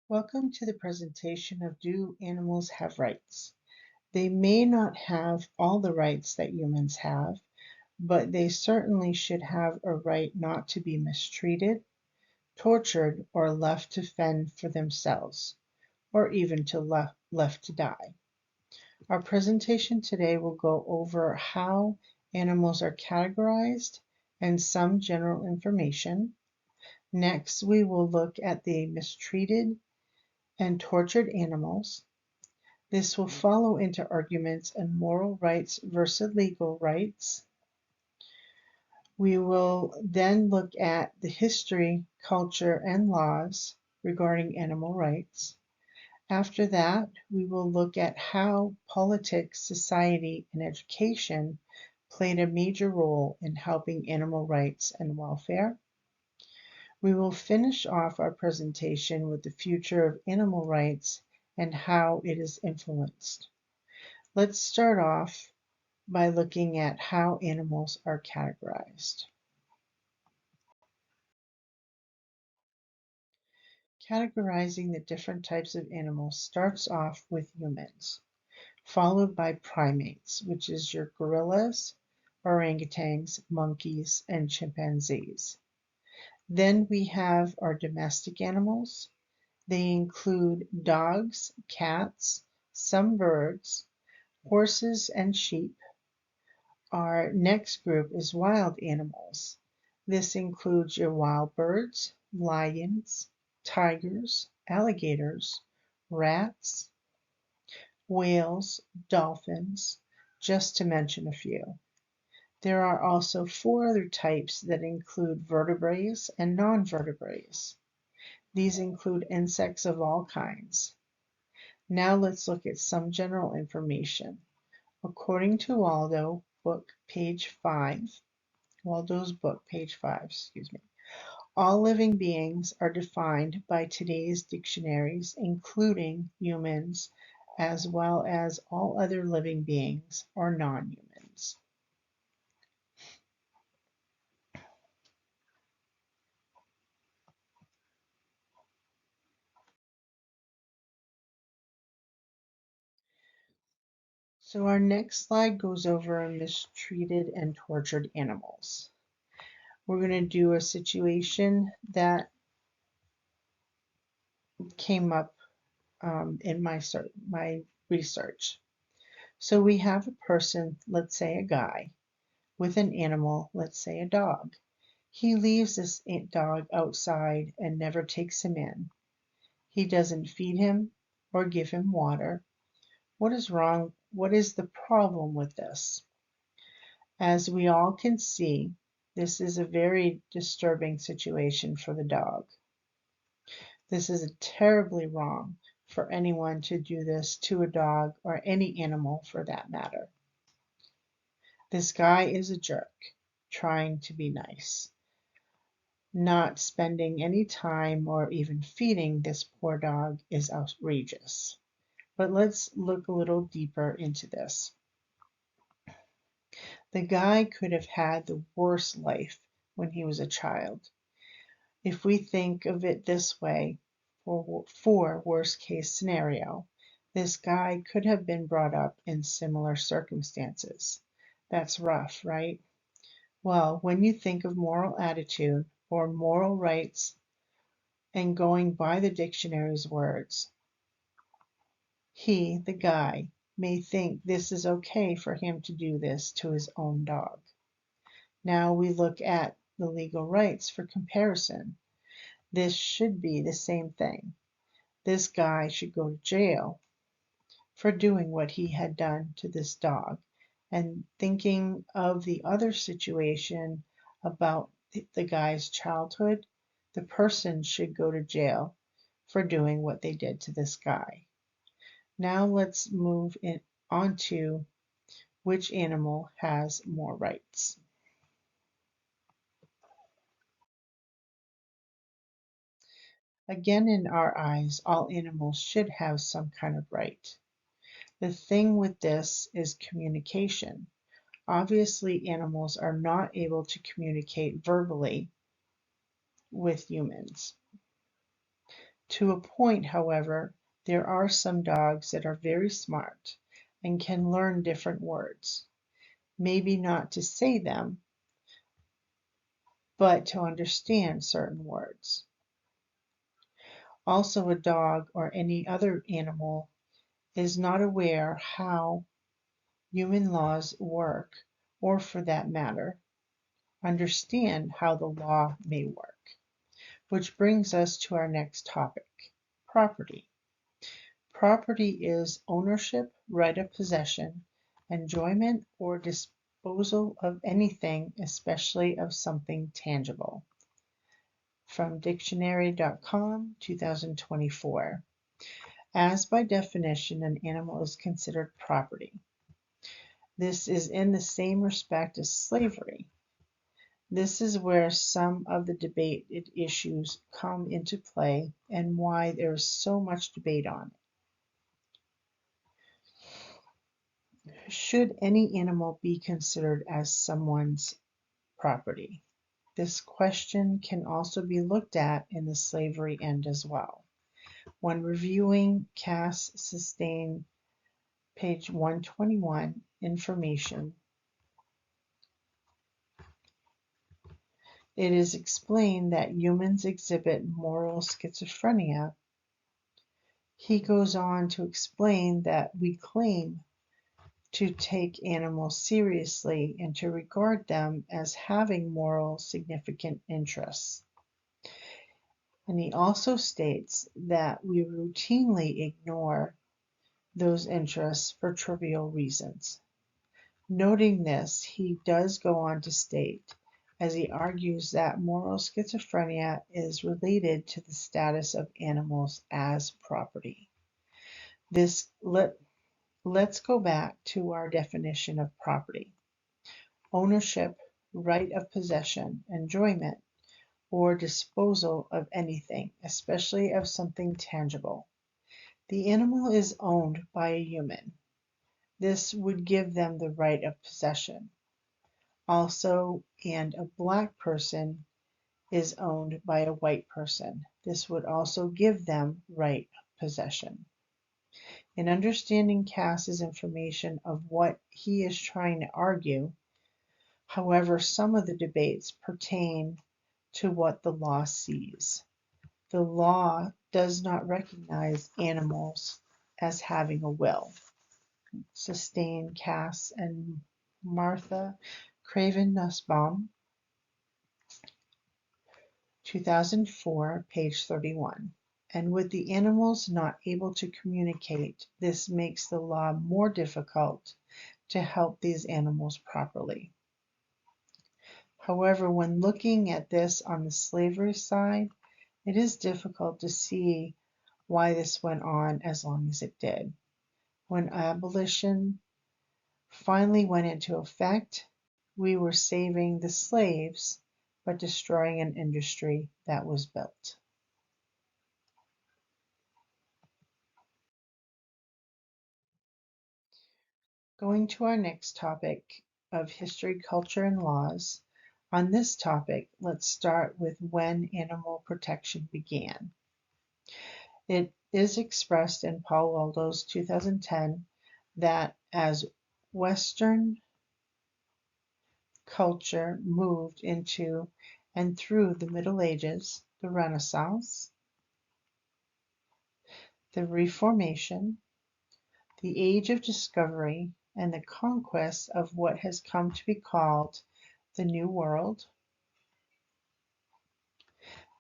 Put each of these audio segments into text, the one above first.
Welcome to the presentation of Do Animals Have Rights? They may not have all the rights that humans have, but they certainly should have a right not to be mistreated, tortured, or left to fend for themselves, or even left to die. Our presentation today will go over how animals are categorized and some general information. Next, we will look at the mistreated and tortured animals. This will follow into arguments on moral rights versus legal rights. We will then look at the history, culture, and laws regarding animal rights. After that, we will look at how politics, society, and education played a major role in helping animal rights and welfare. We will finish off our presentation with the future of animal rights and how it is influenced. Let's start off by looking at how animals are categorized. Categorizing the different types of animals starts off with humans, followed by primates, which is your gorillas, orangutans, monkeys, and chimpanzees. Then we have our domestic animals. They include dogs, cats, some birds, horses, and sheep. Our next group is wild animals. This includes your wild birds, lions, tigers, alligators, rats, whales, dolphins, just to mention a few. There are also four other types that include vertebrates and non-vertebrates. These include insects of all kinds. Now let's look at some general information. According to Waldo's book, page 5, excuse me. All living beings are defined by today's dictionaries, including humans, as well as all other living beings or non-humans. So our next slide goes over mistreated and tortured animals. We're going to do a situation that came up in my research. So we have a person, let's say a guy, with an animal, let's say a dog. He leaves this dog outside and never takes him in. He doesn't feed him or give him water. What is wrong? What is the problem with this? As we all can see, this is a very disturbing situation for the dog. This is terribly wrong for anyone to do this to a dog or any animal for that matter. This guy is a jerk, trying to be nice, not spending any time or even feeding this poor dog is outrageous. But let's look a little deeper into this. The guy could have had the worst life when he was a child. If we think of it this way, for worst case scenario, this guy could have been brought up in similar circumstances. That's rough, right? Well, when you think of moral attitude or moral rights and going by the dictionary's words, he, the guy, may think this is okay for him to do this to his own dog. Now we look at the legal rights for comparison. This should be the same thing. This guy should go to jail for doing what he had done to this dog. And thinking of the other situation about the guy's childhood, the person should go to jail for doing what they did to this guy. Now let's move on to which animal has more rights. Again, in our eyes, all animals should have some kind of right. The thing with this is communication. Obviously, animals are not able to communicate verbally with humans. To a point, however, there are some dogs that are very smart and can learn different words. Maybe not to say them, but to understand certain words. Also, a dog or any other animal is not aware how human laws work, or for that matter, understand how the law may work. Which brings us to our next topic, property. Property is ownership, right of possession, enjoyment, or disposal of anything, especially of something tangible. From dictionary.com, 2024. As by definition, an animal is considered property. This is in the same respect as slavery. This is where some of the debated issues come into play and why there is so much debate on it. Should any animal be considered as someone's property? This question can also be looked at in the slavery end as well. When reviewing Cass Sustain, page 121, information, it is explained that humans exhibit moral schizophrenia. He goes on to explain that we claim to take animals seriously and to regard them as having moral significant interests. And he also states that we routinely ignore those interests for trivial reasons. Noting this, he does go on to state, as he argues that moral schizophrenia is related to the status of animals as property. Let's go back to our definition of property. Ownership, right of possession, enjoyment, or disposal of anything, especially of something tangible. The animal is owned by a human. This would give them the right of possession. Also, and a black person is owned by a white person. This would also give them right of possession. In understanding Cass's information of what he is trying to argue, however, some of the debates pertain to what the law sees. The law does not recognize animals as having a will. Sustain, Cass, and Martha Craven Nussbaum, 2004, page 31. And with the animals not able to communicate, this makes the law more difficult to help these animals properly. However, when looking at this on the slavery side, it is difficult to see why this went on as long as it did. When abolition finally went into effect, we were saving the slaves, but destroying an industry that was built. Going to our next topic of history, culture, and laws. On this topic, let's start with when animal protection began. It is expressed in Paul Waldo's 2010 that as Western culture moved into and through the Middle Ages, the Renaissance, the Reformation, the Age of Discovery, and the conquest of what has come to be called the New World,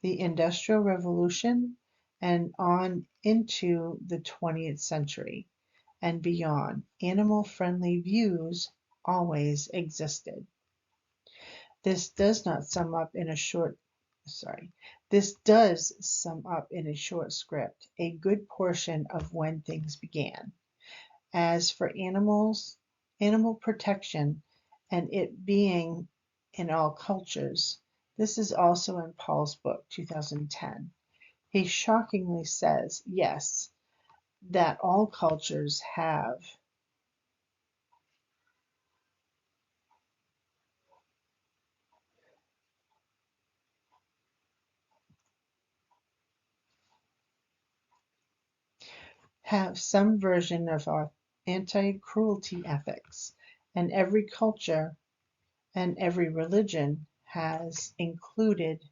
the Industrial Revolution, and on into the 20th century and beyond, animal-friendly views always existed. This does sum up in a short script a good portion of when things began. As for animal protection, and it being in all cultures, this is also in Paul's book, 2010. He shockingly says, yes, that all cultures have have some version of our anti-cruelty ethics, and every culture and every religion has included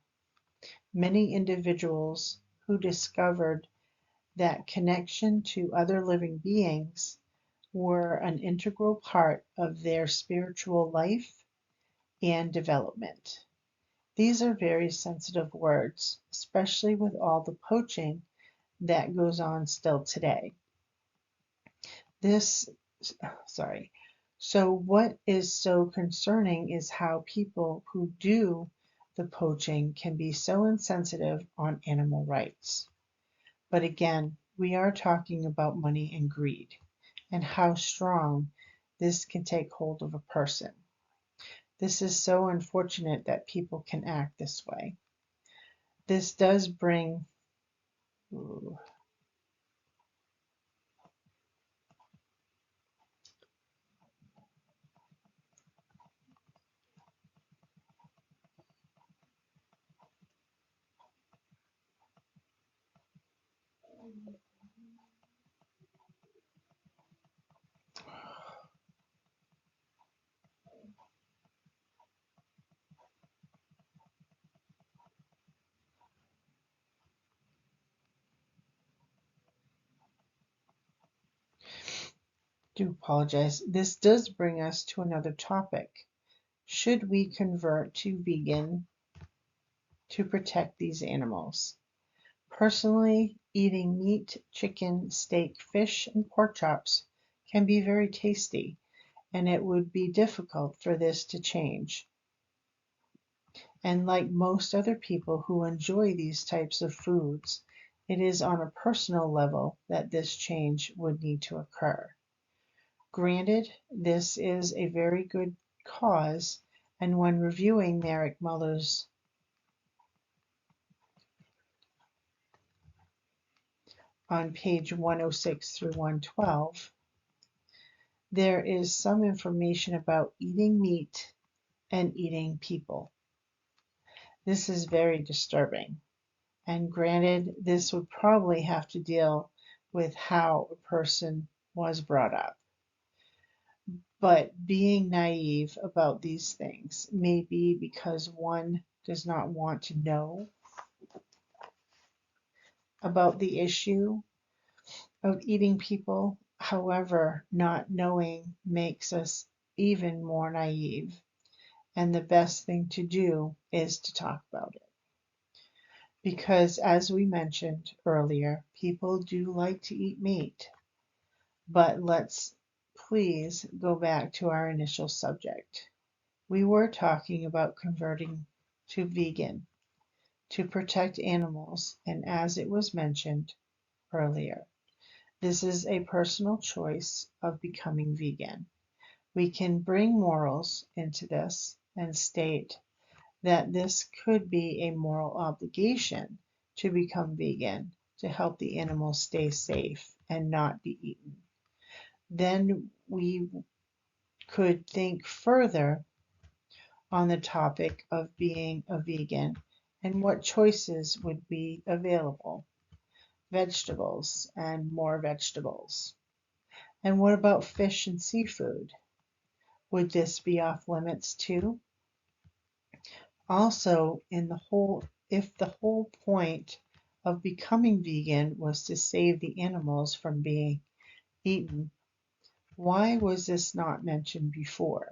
many individuals who discovered that connection to other living beings were an integral part of their spiritual life and development. These are very sensitive words, especially with all the poaching that goes on still today. This, sorry. So what is so concerning is how people who do the poaching can be so insensitive on animal rights. But again, we are talking about money and greed and how strong this can take hold of a person. This is so unfortunate that people can act this way. This does bring, do apologize. This does bring us to another topic. Should we convert to vegan to protect these animals? Personally, eating meat, chicken, steak, fish, and pork chops can be very tasty, and it would be difficult for this to change. And like most other people who enjoy these types of foods, it is on a personal level that this change would need to occur. Granted, this is a very good cause, and when reviewing Merrick Muller's on page 106 through 112, there is some information about eating meat and eating people. This is very disturbing. And granted, this would probably have to deal with how a person was brought up. But being naive about these things may be because one does not want to know about the issue of eating people. However, not knowing makes us even more naive, and the best thing to do is to talk about it. Because, as we mentioned earlier, people do like to eat meat. But let's please go back to our initial subject. We were talking about converting to vegan to protect animals, and as it was mentioned earlier, this is a personal choice of becoming vegan. We can bring morals into this and state that this could be a moral obligation to become vegan to help the animals stay safe and not be eaten. Then we could think further on the topic of being a vegan and what choices would be available. Vegetables and more vegetables. And what about fish and seafood? Would this be off limits too? Also, if the whole point of becoming vegan was to save the animals from being eaten, why was this not mentioned before?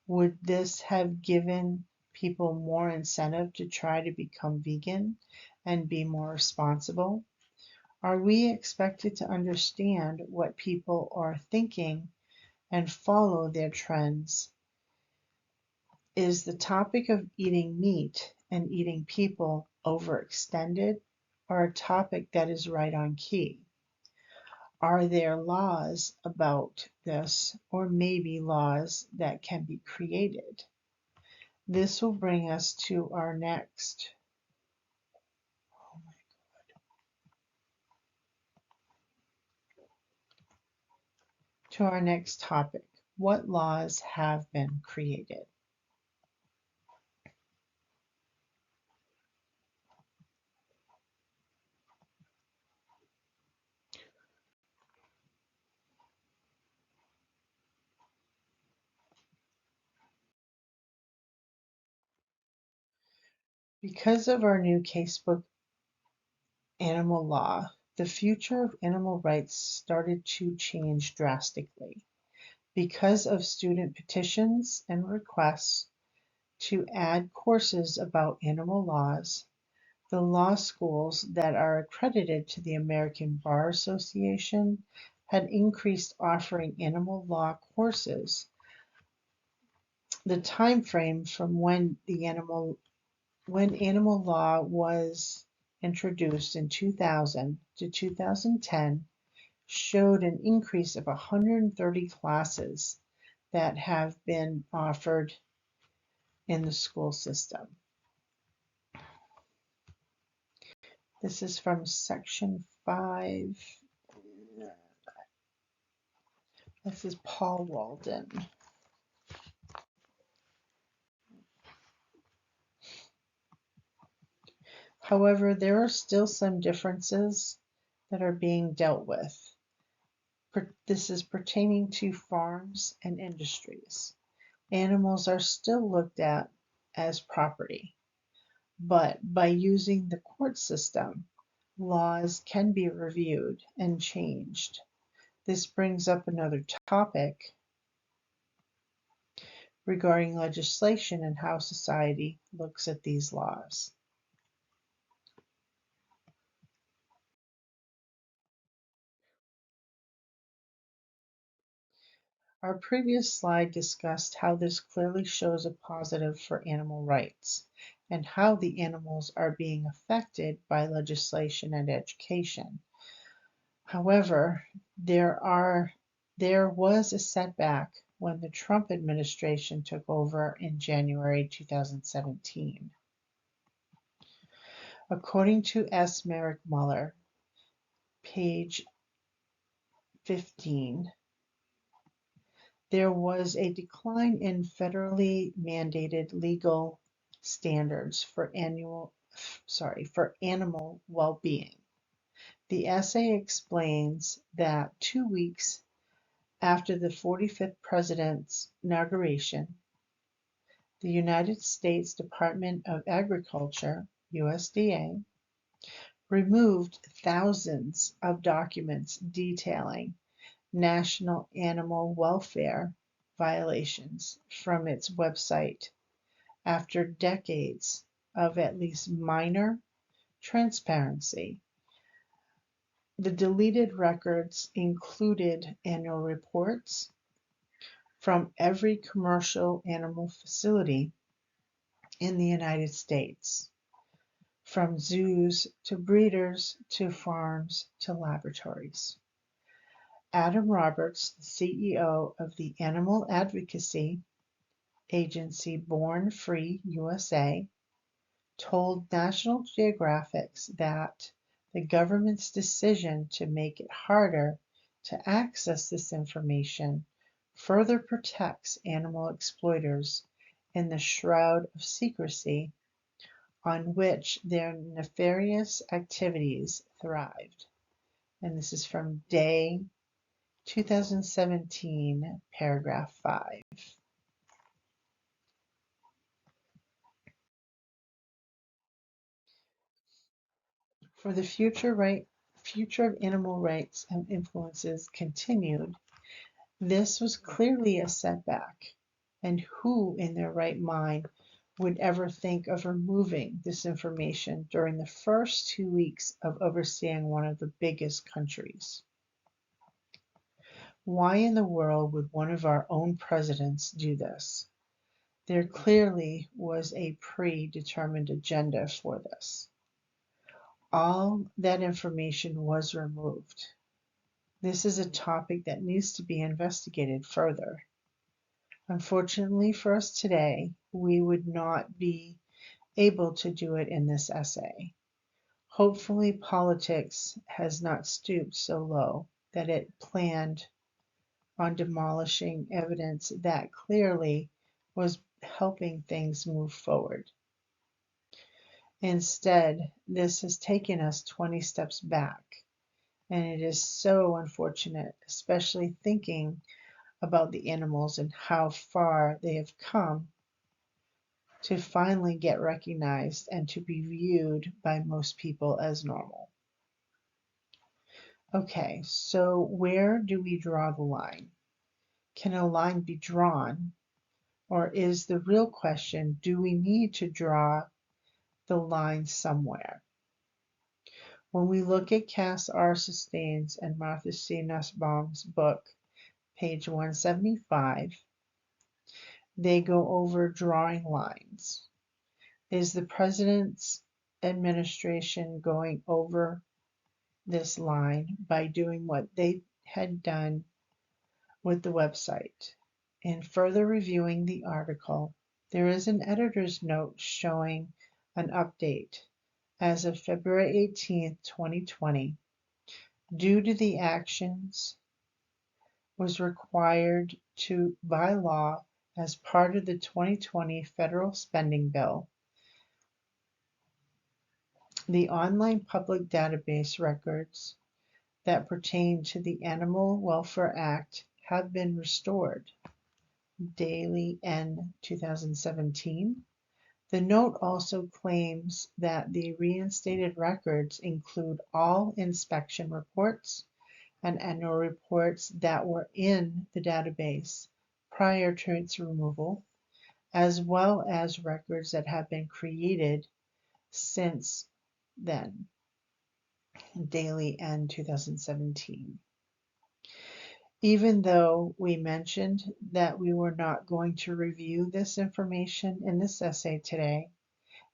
Would this have given people more incentive to try to become vegan and be more responsible? Are we expected to understand what people are thinking and follow their trends? Is the topic of eating meat and eating people overextended, or a topic that is right on key? Are there laws about this, or maybe laws that can be created? This will bring us to our next topic. What laws have been created? Because of our new casebook animal law, the future of animal rights started to change drastically. Because of student petitions and requests to add courses about animal laws, the law schools that are accredited to the American Bar Association had increased offering animal law courses. The time frame from when animal law was introduced in 2000 to 2010 showed an increase of 130 classes that have been offered in the school system. This is from section 5. This is Paul Walden. However, there are still some differences that are being dealt with. This is pertaining to farms and industries. Animals are still looked at as property, but by using the court system, laws can be reviewed and changed. This brings up another topic regarding legislation and how society looks at these laws. Our previous slide discussed how this clearly shows a positive for animal rights and how the animals are being affected by legislation and education. However, there was a setback when the Trump administration took over in January 2017. According to S. Merrick Muller, page 15, there was a decline in federally mandated legal standards for animal well-being. The essay explains that 2 weeks after the 45th president's inauguration, the United States Department of Agriculture, USDA, removed thousands of documents detailing national animal welfare violations from its website after decades of at least minor transparency. The deleted records included annual reports from every commercial animal facility in the United States, from zoos to breeders to farms to laboratories. Adam Roberts, the CEO of the animal advocacy agency Born Free USA, told National Geographic that the government's decision to make it harder to access this information further protects animal exploiters in the shroud of secrecy on which their nefarious activities thrived. And this is from Day 2017, paragraph 5. For the future of animal rights and influences continued, this was clearly a setback, and who in their right mind would ever think of removing this information during the first 2 weeks of overseeing one of the biggest countries? Why in the world would one of our own presidents do this? There clearly was a predetermined agenda for this. All that information was removed. This is a topic that needs to be investigated further. Unfortunately for us today, we would not be able to do it in this essay. Hopefully, politics has not stooped so low that it planned on demolishing evidence that clearly was helping things move forward. Instead, this has taken us 20 steps back, and it is so unfortunate, especially thinking about the animals and how far they have come to finally get recognized and to be viewed by most people as normal. Okay, so where do we draw the line? Can a line be drawn? Or is the real question, do we need to draw the line somewhere? When we look at Cass R. Sustain's and Martha C. Nussbaum's book, page 175, they go over drawing lines. Is the president's administration going over this line by doing what they had done with the website? In further reviewing the article, there is an editor's note showing an update as of February 18, 2020. Due to the actions was required to by law as part of the 2020 federal spending bill, the online public database records that pertain to the Animal Welfare Act have been restored. Daily N 2017. The note also claims that the reinstated records include all inspection reports and annual reports that were in the database prior to its removal, as well as records that have been created since then. Daily N 2017. Even though we mentioned that we were not going to review this information in this essay today,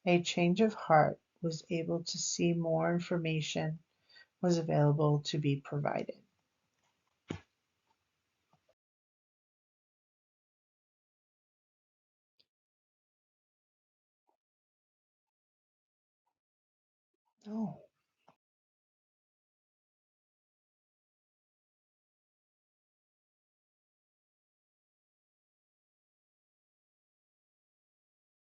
a change of heart was able to see more information was available to be provided. Oh.